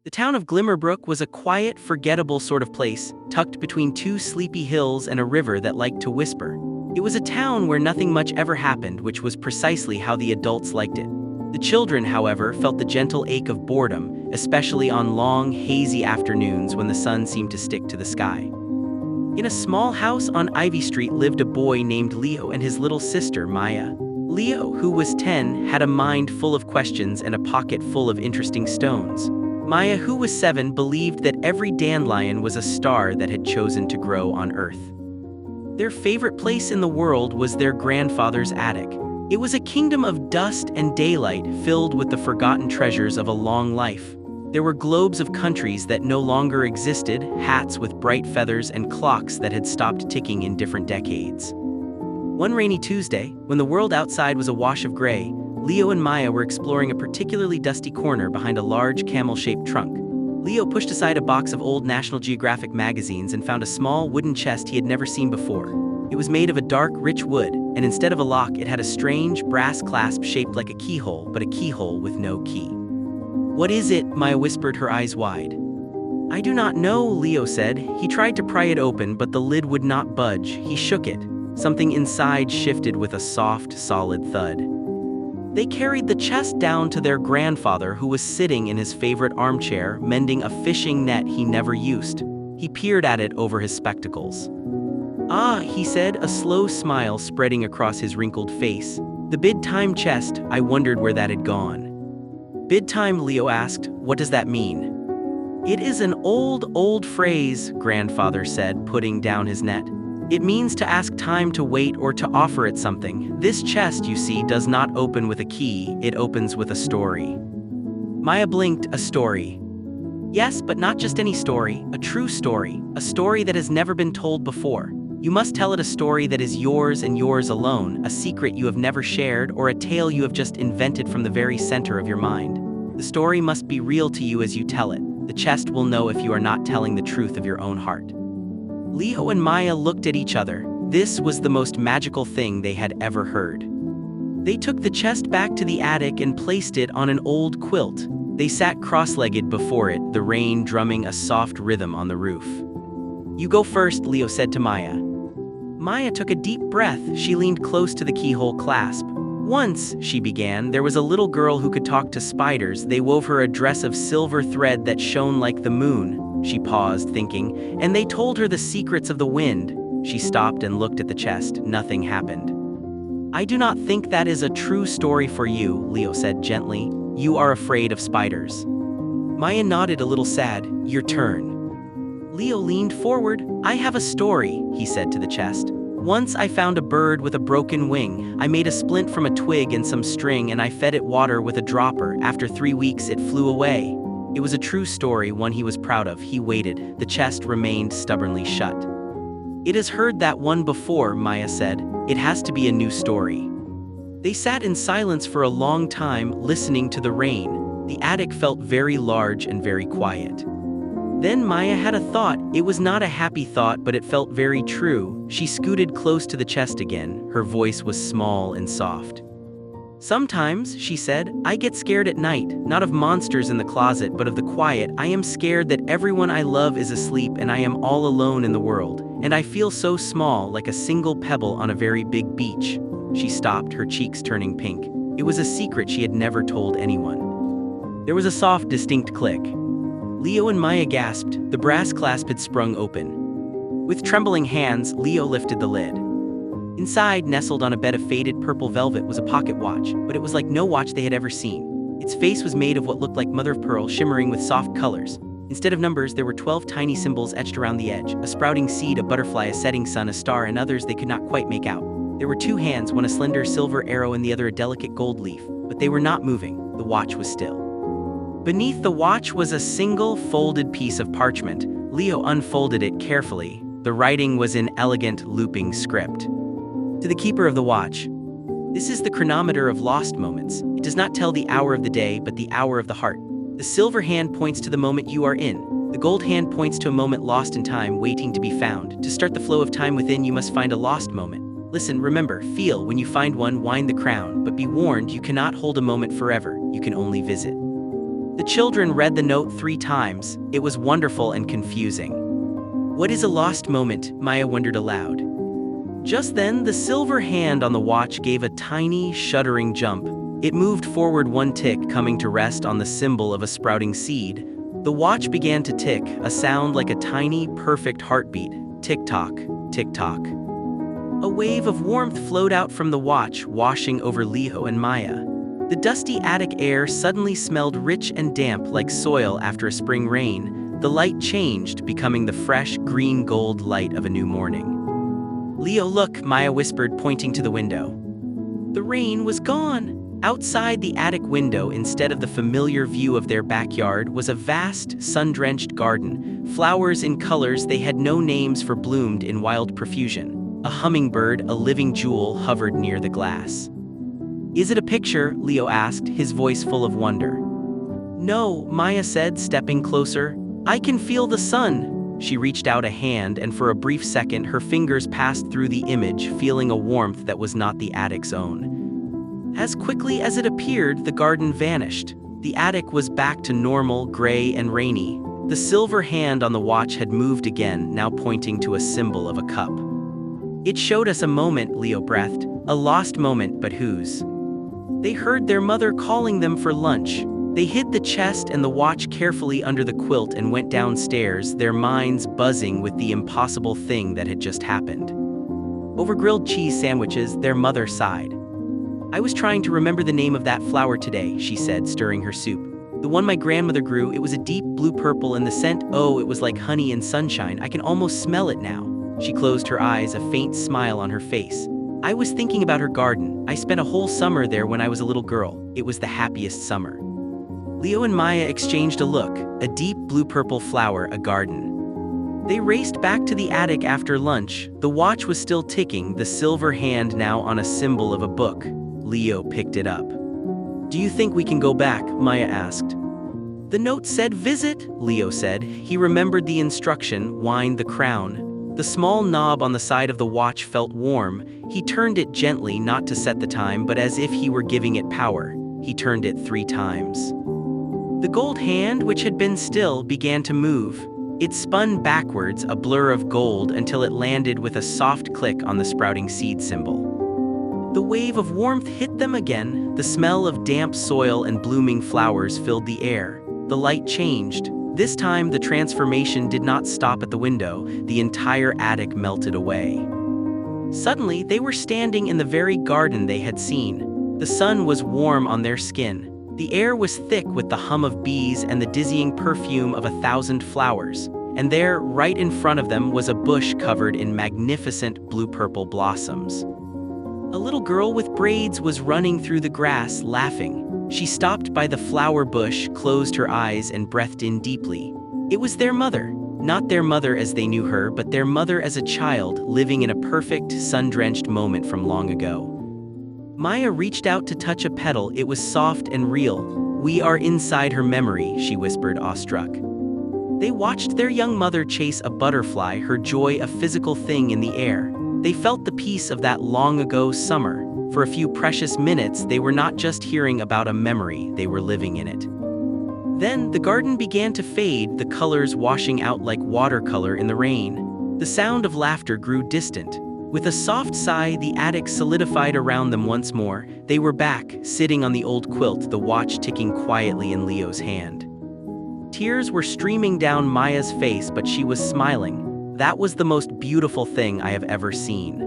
The town of Glimmerbrook was a quiet, forgettable sort of place, tucked between two sleepy hills and a river that liked to whisper. It was a town where nothing much ever happened, which was precisely how the adults liked it. The children, however, felt the gentle ache of boredom, especially on long, hazy afternoons when the sun seemed to stick to the sky. In a small house on Ivy Street lived a boy named Leo and his little sister, Maya. Leo, who was 10, had a mind full of questions and a pocket full of interesting stones. Maya, who was 7, believed that every dandelion was a star that had chosen to grow on Earth. Their favorite place in the world was their grandfather's attic. It was a kingdom of dust and daylight filled with the forgotten treasures of a long life. There were globes of countries that no longer existed, hats with bright feathers, and clocks that had stopped ticking in different decades. One rainy Tuesday, when the world outside was a wash of gray, Leo and Maya were exploring a particularly dusty corner behind a large camel-shaped trunk. Leo pushed aside a box of old National Geographic magazines and found a small wooden chest he had never seen before. It was made of a dark, rich wood, and instead of a lock, it had a strange brass clasp shaped like a keyhole, but a keyhole with no key. "What is it?" Maya whispered, her eyes wide. "I do not know," Leo said. He tried to pry it open, but the lid would not budge. He shook it. Something inside shifted with a soft, solid thud. They carried the chest down to their grandfather, who was sitting in his favorite armchair, mending a fishing net he never used. He peered at it over his spectacles. "Ah," he said, a slow smile spreading across his wrinkled face. "The BEDTIME chest, I wondered where that had gone." "BEDTIME?" Leo asked. "What does that mean?" "It is an old phrase," grandfather said, putting down his net. "It means to ask time to wait or to offer it something. This chest, you see, does not open with a key, it opens with a story." Maya blinked. "A story?" "Yes, but not just any story, a true story, a story that has never been told before. You must tell it a story that is yours and yours alone, a secret you have never shared, or a tale you have just invented from the very center of your mind. The story must be real to you as you tell it. The chest will know if you are not telling the truth of your own heart." Leo and Maya looked at each other. This was the most magical thing they had ever heard. They took the chest back to the attic and placed it on an old quilt. They sat cross-legged before it, the rain drumming a soft rhythm on the roof. "You go first," Leo said to Maya. Maya took a deep breath. She leaned close to the keyhole clasp. "Once," she began, "there was a little girl who could talk to spiders. They wove her a dress of silver thread that shone like the moon." She paused, thinking, "and they told her the secrets of the wind." She stopped and looked at the chest. Nothing happened. "I do not think that is a true story for you," Leo said gently. "You are afraid of spiders." Maya nodded, a little sad. "Your turn." Leo leaned forward. "I have a story," he said to the chest. "Once I found a bird with a broken wing. I made a splint from a twig and some string, and I fed it water with a dropper. After 3 weeks, it flew away." It was a true story, one he was proud of. He waited. The chest remained stubbornly shut. "It has heard that one before," Maya said. "It has to be a new story." They sat in silence for a long time, listening to the rain. The attic felt very large and very quiet. Then Maya had a thought. It was not a happy thought, but it felt very true. She scooted close to the chest again. Her voice was small and soft. "Sometimes," she said, "I get scared at night, not of monsters in the closet, but of the quiet. I am scared that everyone I love is asleep and I am all alone in the world. And I feel so small, like a single pebble on a very big beach." She stopped, her cheeks turning pink. It was a secret she had never told anyone. There was a soft, distinct click. Leo and Maya gasped. The brass clasp had sprung open. With trembling hands, Leo lifted the lid. Inside, nestled on a bed of faded purple velvet, was a pocket watch, but it was like no watch they had ever seen. Its face was made of what looked like mother of pearl, shimmering with soft colors. Instead of numbers, there were 12 tiny symbols etched around the edge: a sprouting seed, a butterfly, a setting sun, a star, and others they could not quite make out. There were 2 hands, one a slender silver arrow and the other a delicate gold leaf, but they were not moving. The watch was still. Beneath the watch was a single, folded piece of parchment. Leo unfolded it carefully. The writing was in elegant, looping script. To the keeper of the watch, "This is the chronometer of lost moments. It does not tell the hour of the day, but the hour of the heart. The silver hand points to the moment you are in. The gold hand points to a moment lost in time, waiting to be found. To start the flow of time within, you must find a lost moment. Listen, remember, feel. When you find one, wind the crown. But be warned, you cannot hold a moment forever. You can only visit." The children read the note 3 times. It was wonderful and confusing. "What is a lost moment?" Maya wondered aloud. Just then, the silver hand on the watch gave a tiny, shuddering jump. It moved forward 1 tick, coming to rest on the symbol of a sprouting seed. The watch began to tick, a sound like a tiny, perfect heartbeat. Tick-tock, tick-tock. A wave of warmth flowed out from the watch, washing over Leo and Maya. The dusty attic air suddenly smelled rich and damp like soil after a spring rain. The light changed, becoming the fresh, green-gold light of a new morning. "Leo, look," Maya whispered, pointing to the window. The rain was gone. Outside the attic window, instead of the familiar view of their backyard, was a vast, sun-drenched garden. Flowers in colors they had no names for bloomed in wild profusion. A hummingbird, a living jewel, hovered near the glass. "Is it a picture?" Leo asked, his voice full of wonder. "No," Maya said, stepping closer. "I can feel the sun." She reached out a hand, and for a brief second her fingers passed through the image, feeling a warmth that was not the attic's own. As quickly as it appeared, the garden vanished. The attic was back to normal, gray and rainy. The silver hand on the watch had moved again, now pointing to a symbol of a cup. "It showed us a moment," Leo breathed. "A lost moment, but whose?" They heard their mother calling them for lunch. They hid the chest and the watch carefully under the quilt and went downstairs, their minds buzzing with the impossible thing that had just happened. Over grilled cheese sandwiches, their mother sighed. "I was trying to remember the name of that flower today," she said, stirring her soup. "The one my grandmother grew. It was a deep blue-purple, and the scent, oh, it was like honey and sunshine. I can almost smell it now." She closed her eyes, a faint smile on her face. "I was thinking about her garden. I spent a whole summer there when I was a little girl. It was the happiest summer." Leo and Maya exchanged a look. A deep blue-purple flower, a garden. They raced back to the attic after lunch. The watch was still ticking, the silver hand now on a symbol of a book. Leo picked it up. "Do you think we can go back?" Maya asked. "The note said visit," Leo said. He remembered the instruction, wind the crown. The small knob on the side of the watch felt warm. He turned it gently, not to set the time, but as if he were giving it power. He turned it 3 times. The gold hand, which had been still, began to move. It spun backwards, a blur of gold, until it landed with a soft click on the sprouting seed symbol. The wave of warmth hit them again. The smell of damp soil and blooming flowers filled the air. The light changed. This time, the transformation did not stop at the window. The entire attic melted away. Suddenly, they were standing in the very garden they had seen. The sun was warm on their skin. The air was thick with the hum of bees and the dizzying perfume of 1,000 flowers. And there, right in front of them, was a bush covered in magnificent blue-purple blossoms. A little girl with braids was running through the grass, laughing. She stopped by the flower bush, closed her eyes, and breathed in deeply. It was their mother. Not their mother as they knew her, but their mother as a child, living in a perfect, sun-drenched moment from long ago. Maya reached out to touch a petal. It was soft and real. "We are inside her memory," she whispered, awestruck. They watched their young mother chase a butterfly, her joy a physical thing in the air. They felt the peace of that long-ago summer. For a few precious minutes, they were not just hearing about a memory, they were living in it. Then, the garden began to fade, the colors washing out like watercolor in the rain. The sound of laughter grew distant. With a soft sigh, the attic solidified around them once more. They were back, sitting on the old quilt, the watch ticking quietly in Leo's hand. Tears were streaming down Maya's face, but she was smiling. "That was the most beautiful thing I have ever seen."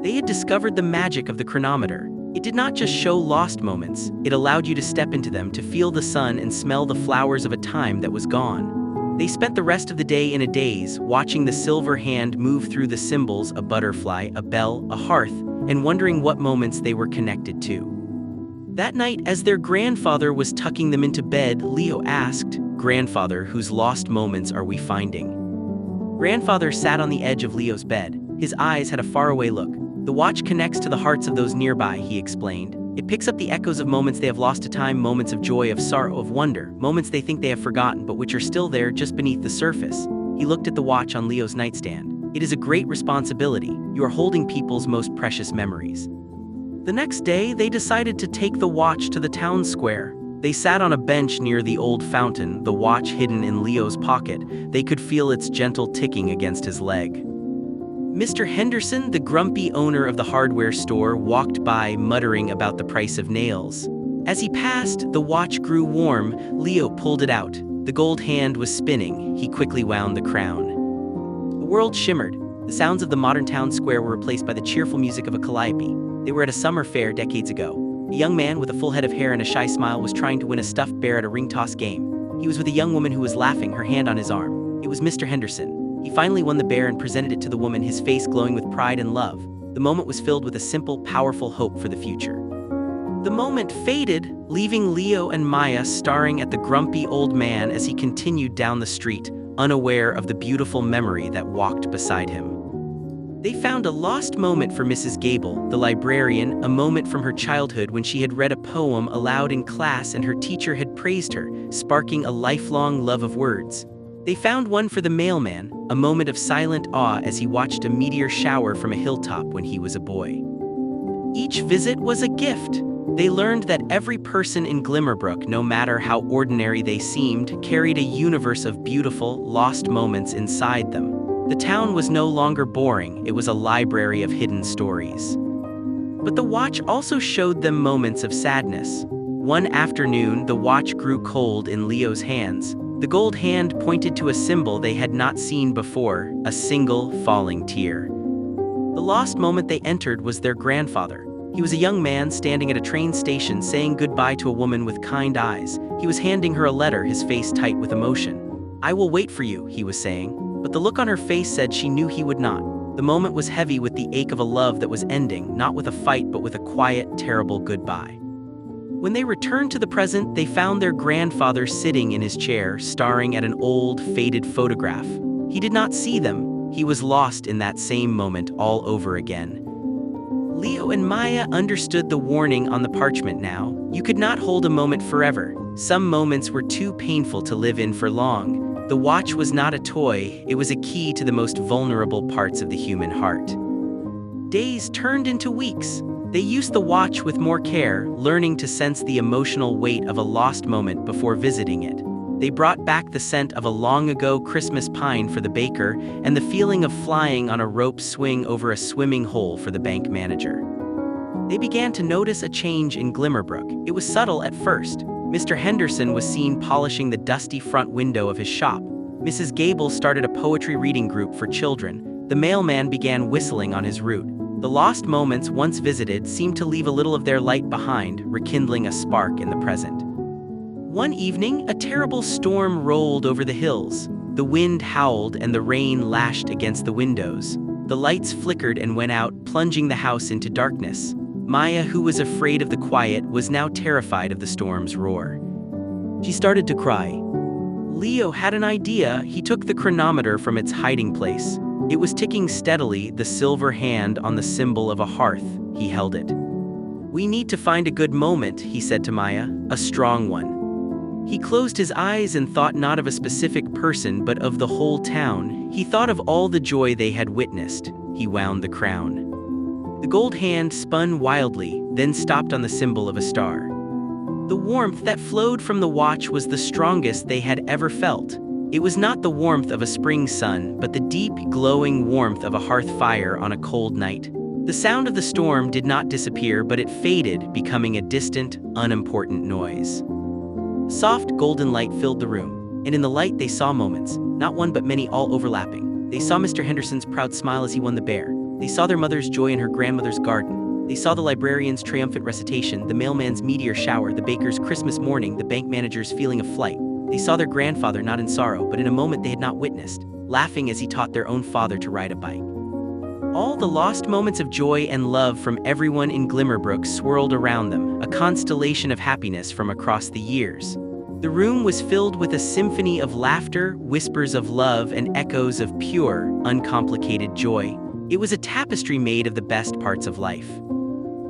They had discovered the magic of the chronometer. It did not just show lost moments, it allowed you to step into them, to feel the sun and smell the flowers of a time that was gone. They spent the rest of the day in a daze, watching the silver hand move through the symbols, a butterfly, a bell, a hearth, and wondering what moments they were connected to. That night, as their grandfather was tucking them into bed, Leo asked, "Grandfather, whose lost moments are we finding?" Grandfather sat on the edge of Leo's bed. His eyes had a faraway look. "The watch connects to the hearts of those nearby," he explained. "It picks up the echoes of moments they have lost to time, moments of joy, of sorrow, of wonder, moments they think they have forgotten but which are still there just beneath the surface." He looked at the watch on Leo's nightstand. "It is a great responsibility. You are holding people's most precious memories." The next day, they decided to take the watch to the town square. They sat on a bench near the old fountain, the watch hidden in Leo's pocket. They could feel its gentle ticking against his leg. Mr. Henderson, the grumpy owner of the hardware store, walked by, muttering about the price of nails. As he passed, the watch grew warm. Leo pulled it out. The gold hand was spinning. He quickly wound the crown. The world shimmered. The sounds of the modern town square were replaced by the cheerful music of a calliope. They were at a summer fair decades ago. A young man with a full head of hair and a shy smile was trying to win a stuffed bear at a ring toss game. He was with a young woman who was laughing, her hand on his arm. It was Mr. Henderson. He finally won the bear and presented it to the woman, his face glowing with pride and love. The moment was filled with a simple, powerful hope for the future. The moment faded, leaving Leo and Maya staring at the grumpy old man as he continued down the street, unaware of the beautiful memory that walked beside him. They found a lost moment for Mrs. Gable, the librarian, a moment from her childhood when she had read a poem aloud in class and her teacher had praised her, sparking a lifelong love of words. They found one for the mailman, a moment of silent awe as he watched a meteor shower from a hilltop when he was a boy. Each visit was a gift. They learned that every person in Glimmerbrook, no matter how ordinary they seemed, carried a universe of beautiful, lost moments inside them. The town was no longer boring, it was a library of hidden stories. But the watch also showed them moments of sadness. One afternoon, the watch grew cold in Leo's hands. The gold hand pointed to a symbol they had not seen before, a single falling tear. The lost moment they entered was their grandfather. He was a young man standing at a train station saying goodbye to a woman with kind eyes. He was handing her a letter, his face tight with emotion. "I will wait for you," he was saying. But the look on her face said she knew he would not. The moment was heavy with the ache of a love that was ending, not with a fight but with a quiet, terrible goodbye. When they returned to the present, they found their grandfather sitting in his chair, staring at an old, faded photograph. He did not see them. He was lost in that same moment all over again. Leo and Maya understood the warning on the parchment now. You could not hold a moment forever. Some moments were too painful to live in for long. The watch was not a toy, it was a key to the most vulnerable parts of the human heart. Days turned into weeks. They used the watch with more care, learning to sense the emotional weight of a lost moment before visiting it. They brought back the scent of a long-ago Christmas pine for the baker and the feeling of flying on a rope swing over a swimming hole for the bank manager. They began to notice a change in Glimmerbrook. It was subtle at first. Mr. Henderson was seen polishing the dusty front window of his shop. Mrs. Gable started a poetry reading group for children. The mailman began whistling on his route. The lost moments once visited seemed to leave a little of their light behind, rekindling a spark in the present. One evening, a terrible storm rolled over the hills. The wind howled and the rain lashed against the windows. The lights flickered and went out, plunging the house into darkness. Maya, who was afraid of the quiet, was now terrified of the storm's roar. She started to cry. Leo had an idea. He took the chronometer from its hiding place. It was ticking steadily, the silver hand on the symbol of a hearth. He held it. "We need to find a good moment," he said to Maya, "a strong one." He closed his eyes and thought not of a specific person but of the whole town. He thought of all the joy they had witnessed. He wound the crown. The gold hand spun wildly, then stopped on the symbol of a star. The warmth that flowed from the watch was the strongest they had ever felt. It was not the warmth of a spring sun, but the deep, glowing warmth of a hearth fire on a cold night. The sound of the storm did not disappear, but it faded, becoming a distant, unimportant noise. Soft, golden light filled the room, and in the light they saw moments, not one but many, all overlapping. They saw Mr. Henderson's proud smile as he won the bear. They saw their mother's joy in her grandmother's garden. They saw the librarian's triumphant recitation, the mailman's meteor shower, the baker's Christmas morning, the bank manager's feeling of flight. They saw their grandfather not in sorrow, but in a moment they had not witnessed, laughing as he taught their own father to ride a bike. All the lost moments of joy and love from everyone in Glimmerbrook swirled around them, a constellation of happiness from across the years. The room was filled with a symphony of laughter, whispers of love, and echoes of pure, uncomplicated joy. It was a tapestry made of the best parts of life.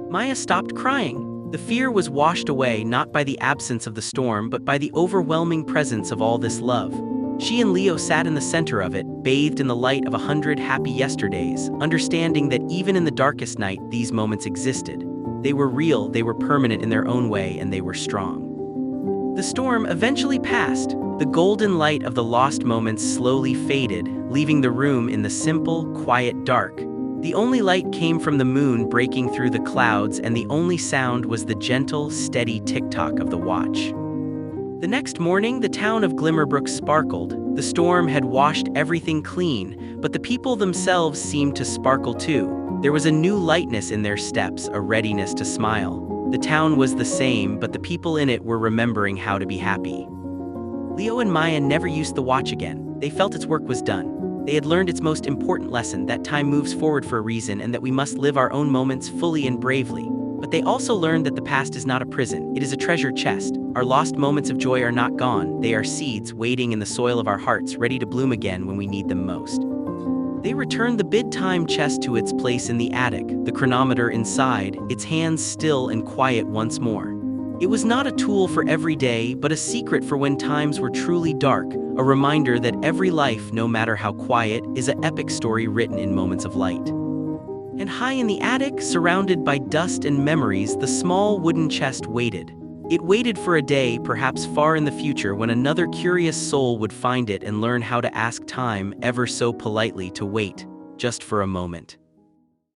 Maya stopped crying. The fear was washed away not by the absence of the storm but by the overwhelming presence of all this love. She and Leo sat in the center of it, bathed in the light of 100 happy yesterdays, understanding that even in the darkest night these moments existed. They were real, they were permanent in their own way, and they were strong. The storm eventually passed. The golden light of the lost moments slowly faded, leaving the room in the simple, quiet dark. The only light came from the moon breaking through the clouds, and the only sound was the gentle, steady tick-tock of the watch. The next morning, the town of Glimmerbrook sparkled. The storm had washed everything clean, but the people themselves seemed to sparkle too. There was a new lightness in their steps, a readiness to smile. The town was the same, but the people in it were remembering how to be happy. Leo and Maya never used the watch again. They felt its work was done. They had learned its most important lesson, that time moves forward for a reason and that we must live our own moments fully and bravely. But they also learned that the past is not a prison, it is a treasure chest. Our lost moments of joy are not gone, they are seeds waiting in the soil of our hearts, ready to bloom again when we need them most. They returned the BEDTIME chest to its place in the attic, the chronometer inside, its hands still and quiet once more. It was not a tool for every day, but a secret for when times were truly dark, a reminder that every life, no matter how quiet, is an epic story written in moments of light. And high in the attic, surrounded by dust and memories, the small wooden chest waited. It waited for a day, perhaps far in the future, when another curious soul would find it and learn how to ask time ever so politely to wait, just for a moment.